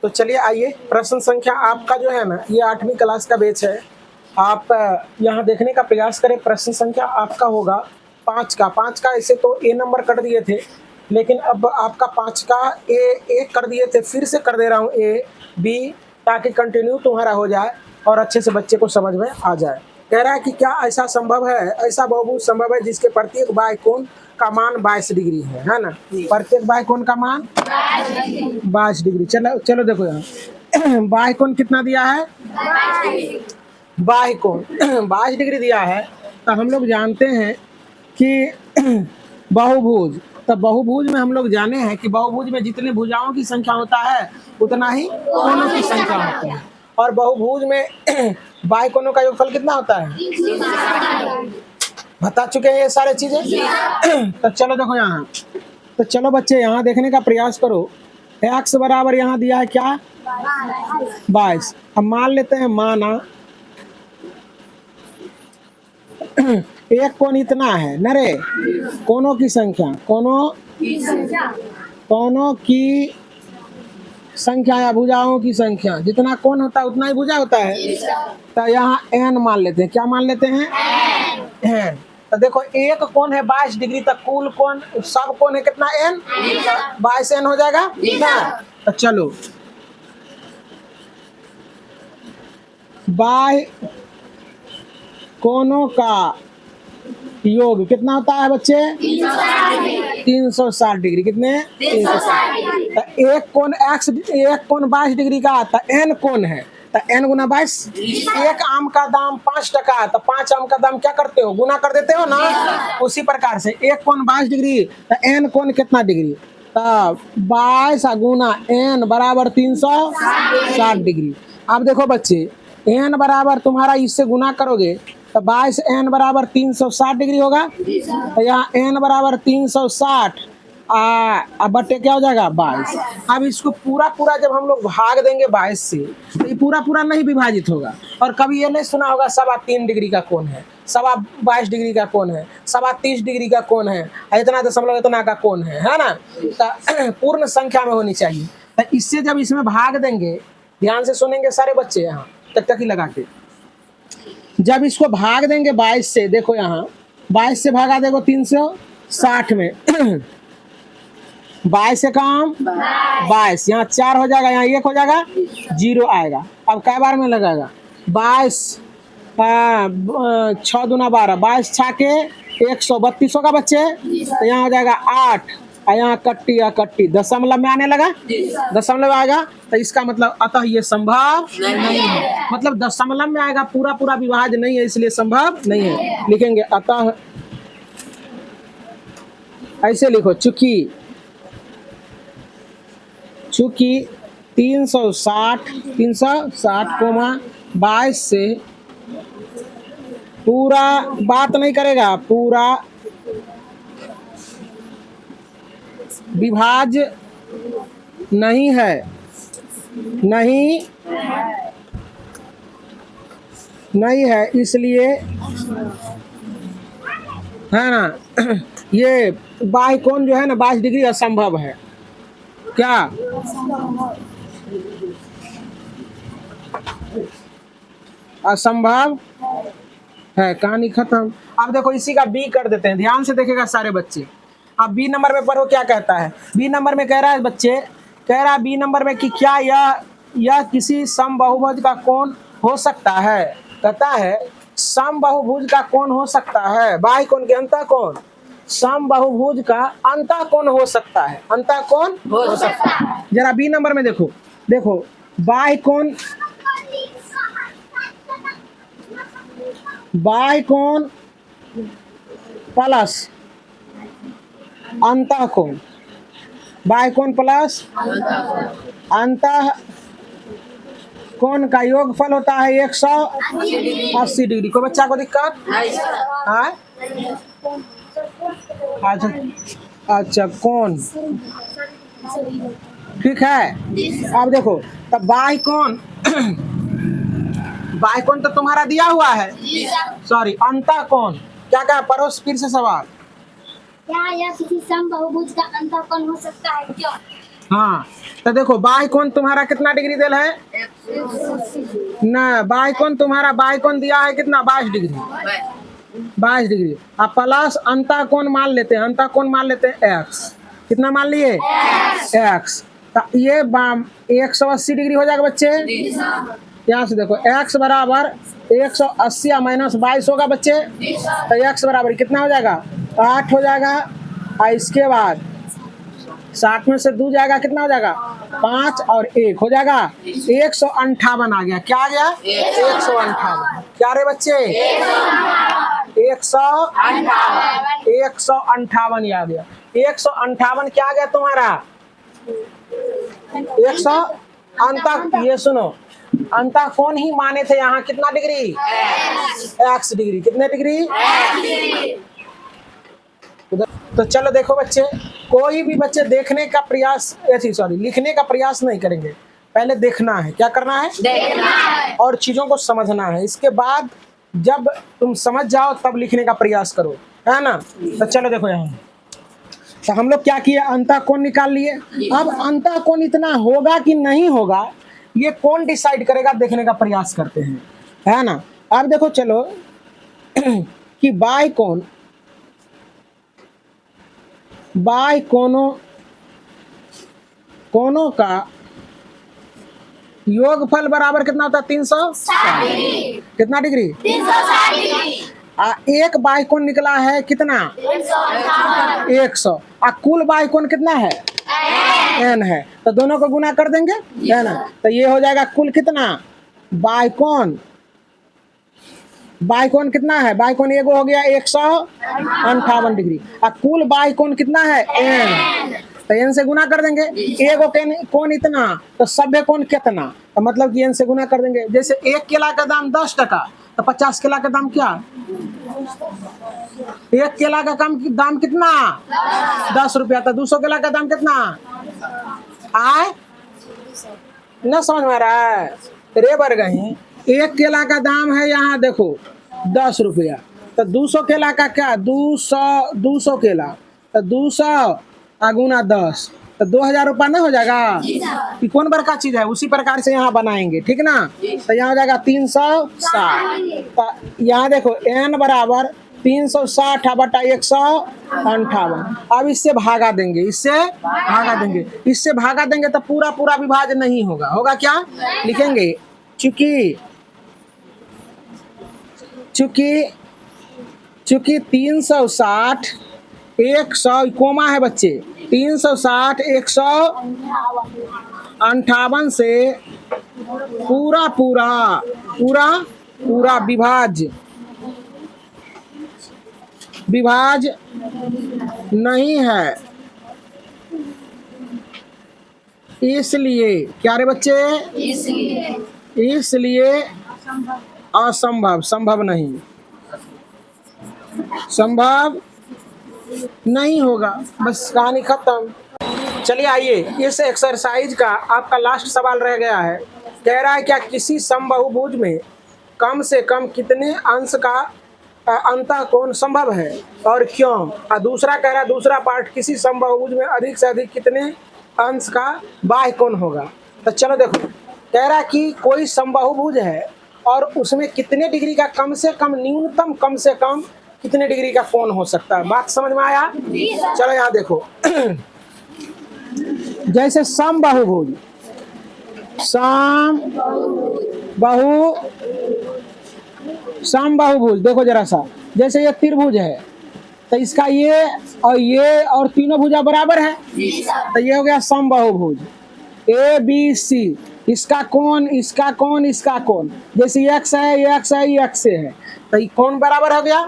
तो चलिए आइए, प्रश्न संख्या आपका जो है ना, ये 8वीं क्लास का बैच है। आप यहाँ देखने का प्रयास करें। प्रश्न संख्या आपका होगा 5 का ऐसे तो ए नंबर कर दिए थे, लेकिन अब आपका 5 का ए कर दिए थे, फिर से कर दे रहा हूँ ए बी, ताकि कंटिन्यू तुम्हारा हो जाए और अच्छे से बच्चे को समझ में आ जाए। कह रहा है कि क्या ऐसा संभव है, ऐसा बहुभुज संभव है जिसके प्रत्येक बाह्य कोण का मान 22 डिग्री है ना। प्रत्येक बाह्य कोण का मान 22 डिग्री। चलो चलो देखो यहाँ बाह्य कोण कितना दिया है, बाह्य कोण 22 डिग्री दिया है। तो हम लोग जानते हैं कि बहुभुज, तो बहुभुज में हम लोग जाने हैं कि बहुभुज में जितने भुजाओं की संख्या होता है उतना ही कोणों की संख्या होती है। और बहुभुज में बाह्य कोणों का योगफल कितना होता है, बता चुके हैं ये सारे चीजें। तो चलो देखो यहाँ, तो चलो बच्चे यहाँ देखने का प्रयास करो। x बराबर यहाँ दिया है क्या, 22। अब मान लेते हैं, माना एक कोण इतना है न रे, कोणों की संख्या, कोणों की संख्या या भुजाओं की संख्या, जितना कोण होता है उतना ही भुजा होता है। तो यहाँ n मान लेते हैं, क्या मान लेते हैं, n। तो देखो एक कोण है 22 डिग्री, तक कुल कोण सब कोण है कितना, n, 22 n हो जाएगा ना। तो चलो बाह्य कोणों का योग कितना होता है बच्चे, 360 डिग्री। कितने, 360। तो एक कोण x, एक कोण 22 डिग्री का, तो n कोण है, तो n गुना 22। एक आम का दाम 5 टका, तो 5 आम का दाम क्या करते हो, गुना कर देते हो ना। उसी प्रकार से एक कोण 22 डिग्री, तो n कोण कितना डिग्री, तो 22 गुना n बराबर 360 डिग्री। अब देखो बच्चे, n बराबर तुम्हारा इससे गुना करोगे तो 22 n बराबर 360 डिग्री होगा। तो यहाँ n बराबर 360 अब बट्टे क्या हो जाएगा, 22। अब इसको पूरा पूरा जब हम लोग भाग देंगे 22 से, तो ये पूरा पूरा नहीं विभाजित होगा। और कभी ये नहीं सुना होगा 3.25 डिग्री का कोण है, 22 डिग्री का कोण है, 30 डिग्री का कोण है, इतना दशमलव इतना का कोण है ना। तो पूर्ण संख्या में होनी चाहिए। तो इससे जब इसमें भाग देंगे, ध्यान से सुनेंगे सारे बच्चे, यहाँ टकटकी लगा के, जब इसको भाग देंगे 22 से, देखो यहाँ 22 से भागा देखो 360 में 22 से काम 22, यहाँ 4 हो जाएगा, यहाँ 1 हो जाएगा, 0 आएगा। अब कै बार में लगेगा, 22 6 दूना 12, 22 छाके 132 होगा बच्चे। तो यहाँ हो जाएगा 8, यहाँ कट्टी दशमलव में आने लगा, दशमलव आएगा। तो इसका मतलब अतः ये संभव नहीं है, मतलब दशमलव में आएगा, पूरा पूरा विभाज्य नहीं है, इसलिए संभव नहीं है। लिखेंगे अतः, ऐसे लिखो, चूंकि 360 कोमा 22 से पूरा बात नहीं करेगा, पूरा विभाज्य नहीं है, नहीं है, इसलिए है ना ये बाह्य कोण जो है ना 22 डिग्री असंभव है। क्या, असंभव है, कहानी खत्म। अब देखो इसी का बी कर देते हैं, ध्यान से देखेगा सारे बच्चे। अब बी नंबर में पढ़ो क्या कहता है। बी नंबर में कह रहा है बच्चे, कह रहा है बी नंबर में कि क्या यह किसी समबाहुभुज का कोण हो सकता है। कहता है समबाहुभुज का कोण हो सकता है, बाह्य कोण के अंतः कोण, समबाहुभुज का अंतः कोण हो सकता है, अंतः कोण हो सकता है। जरा बी नंबर में देखो, देखो बाह्य कोण, बाह्य कोण प्लस अंतः कोण, बाह्य कोण प्लस अंतः कोण का योगफल होता है 180 डिग्री। कोई बच्चा को दिक्कत, अच्छा कोण ठीक है। अब देखो, तब बाह्य कोण, बाह्य कोण तो तुम्हारा दिया हुआ है, सॉरी अंतः कोण, क्या क्या पढ़ो फिर से सवाल। क्या यह किसी समबाहुभुज का अंतः कोण हो सकता है, क्यों? हाँ, तो देखो बाई कोण तुम्हारा कितना डिग्री दिल है ना, बाई कोण तुम्हारा बाई कोण दिया है कितना 22 डिग्री, 22 डिग्री। अब प्लस अंता कोण मान लेते हैं, अंता कोण मान लेते हैं एक्स, कितना मान लिए एक्स। तो ये 180 डिग्री हो जाएगा बच्चे। यहाँ से देखो एक्स बराबर 180 माइनस 22 होगा बच्चे, तो एक्स बराबर कितना हो जाएगा 8 हो जाएगा। और इसके बाद 60 में से 2 जाएगा कितना हो जाएगा 5 और 1 हो जाएगा 158 आ गया। क्या आ गया 158। क्या रे बच्चे 158 आ गया। 158 क्या आ गया तुम्हारा 100 अंता। ये सुनो अंता कौन ही माने थे यहाँ कितना डिग्री एक्स डिग्री, कितने डिग्री। तो चलो देखो बच्चे, कोई भी बच्चे देखने का प्रयास सॉरी लिखने का प्रयास नहीं करेंगे, पहले देखना है। क्या करना है देखना है और चीजों को समझना है। इसके बाद जब तुम समझ जाओ तब लिखने का प्रयास करो, है ना। तो चलो देखो यहाँ, तो हम लोग क्या किया अंतः कोण निकाल लिए। अब अंतः कोण इतना होगा कि नहीं होगा ये कौन डिसाइड करेगा, देखने का प्रयास करते हैं, है ना। अब देखो चलो कि बाई कोनों का योगफल बराबर कितना होता है 360 कितना डिग्री 360। एक बाई कोण निकला है कितना 100 और कुल बाई कोण कितना है n है, तो दोनों को गुना कर देंगे, है ना। तो ये हो जाएगा कुल कितना बाई कोण कितना है, बाई कोण एगो हो गया 158 डिग्री और कुल बाई कोण कितना है n, तो n से गुना कर देंगे। एगो कोण इतना तो सभ्य कोण कितना, तो मतलब कि n से गुना कर देंगे। जैसे 1 केला का दाम 10 टका तो 50 केला का दाम क्या 1 केला का दाम कितना 10 रुपया, तो 200 केला का दाम कितना आए न समझ में आ रहा है रे बरगही। 1 केला का दाम है यहाँ देखो 10 रुपया, तो 200 केला का क्या 200 केला तो 200 गुना 10 तो 2000 रुपया ना हो जाएगा। ये कौन बड़का चीज है, उसी प्रकार से यहाँ बनाएंगे, ठीक ना। तो यहाँ हो जाएगा 360। तो यहाँ देखो n बराबर 360 बटा 158। अब इससे भागा देंगे, इससे भागा देंगे तो पूरा पूरा विभाजन नहीं होगा, होगा क्या लिखेंगे चूंकि 360 100 कोमा है बच्चे 360 158 से पूरा विभाज नहीं है, इसलिए क्या रे बच्चे इसलिए संभव नहीं होगा। बस कहानी खत्म। चलिए आइए, इस एक्सरसाइज का आपका लास्ट सवाल रह गया है। कह रहा है क्या किसी समबाहुभुज में कम से कम कितने अंश का अंतः कोण संभव है और क्यों। और दूसरा कह रहा है दूसरा पार्ट किसी समबाहुभुज में अधिक से अधिक कितने अंश का बाह्य कोण होगा। तो चलो देखो, कह रहा है कि कोई समबाहुभुज है और उसमें कितने डिग्री का कम से कम न्यूनतम कम से कम कितने डिग्री का कोण हो सकता है। बात समझ में आया। चलो यहाँ देखो जैसे समबाहुभुज देखो जरा सा, जैसे ये त्रिभुज है तो इसका ये और तीनों भुजा बराबर है, तो ये हो गया समबाहुभुज ABC। इसका कोण जैसे x है ये x से है, तो ये कोण बराबर हो गया,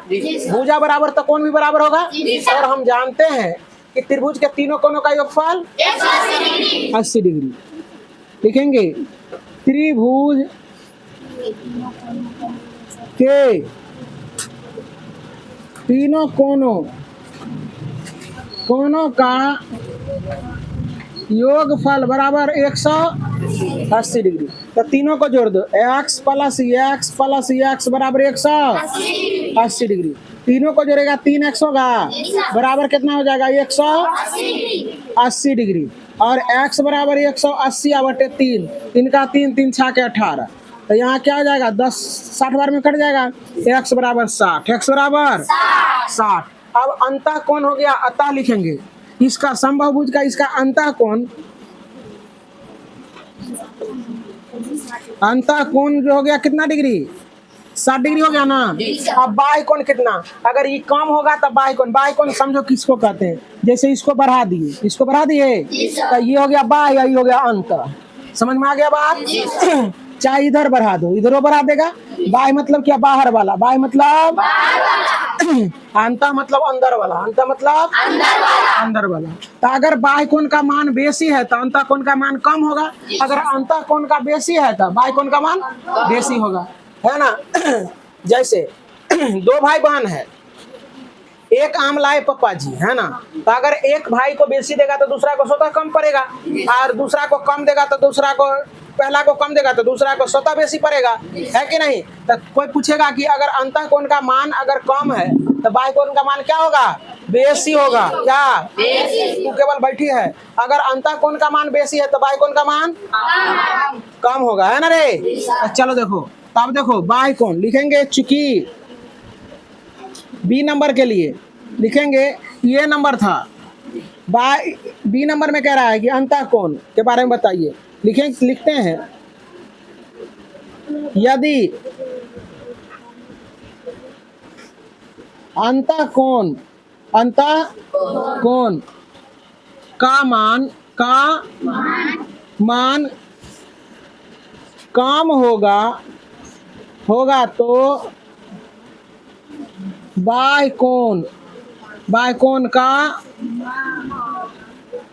भुजा बराबर तो कोण भी बराबर होगा। और हम जानते हैं कि त्रिभुज के तीनों कोणों का योगफल 80 डिग्री। लिखेंगे त्रिभुज के तीनों कोणों का योगफल बराबर 180 डिग्री। तो तीनों को जोड़ दो, x प्लस x बराबर 180 डिग्री। तीनों को जोड़ेगा 3x होगा बराबर कितना हो जाएगा 180 डिग्री। और x बराबर 180/3, इनका 3 3 6 के 18, तो यहाँ क्या हो जाएगा 10 60 बार में कट जाएगा, x बराबर 60, x बराबर 60। अब अंतः कोण हो गया, अतः लिखेंगे इसका समबाहुभुज का इसका अंतः कोण, अंतः कोण जो हो गया कितना डिग्री, 60 डिग्री हो गया ना। अब बाह्य कोण कितना, अगर ये कम होगा तब बाह्य कोण समझो किसको कहते हैं, जैसे इसको बढ़ा दिए, इसको बढ़ा दिए तो ये हो गया बाह्य, ये हो गया अंतः। समझ में आ गया बात। चाहे इधर बढ़ा दो, इधर बढ़ा देगा। बाह्य मतलब क्या, बाहर वाला, बाह्य मतलब अंतः मतलब अंदर वाला, अंतः मतलब अंदर वाला। तो अगर बाह्य कोण का मान बेसी है तो अंतः कोण का मान कम होगा, अगर अंतः कोण का बेसी है तो बाह्य कोण का मान बेसी होगा, है ना। जैसे 2 भाई बहन है, एक आम लाए पापा जी, है ना, तो अगर एक भाई को बेसी देगा तो दूसरा को स्वतः कम पड़ेगा, और दूसरा को कम देगा तो दूसरा को, पहला को कम देगा तो दूसरा को स्वतः बेसी पड़ेगा, है कि नहीं। तो कोई पूछेगा कि अगर अंतः कोण का मान अगर कम है तो बाह्य कोण का मान क्या होगा, बेसी होगा, क्या तू केवल बैठी है। अगर अंतः कोण का मान बेसी है तो बाह्य कोण का मान कम होगा, है ना रे। चलो देखो, तब देखो बाह्य कोण लिखेंगे, चूंकि बी नंबर के लिए लिखेंगे, ये नंबर था, बी नंबर में कह रहा है कि अंतः कोण के बारे में बताइए। लिखते हैं, यदि अंतः कोण का मान कम होगा तो बाह्य कोण का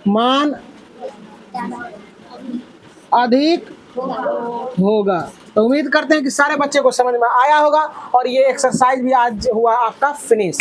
मान अधिक होगा। तो उम्मीद करते हैं कि सारे बच्चे को समझ में आया होगा, और ये एक्सरसाइज भी आज हुआ आपका फिनिश।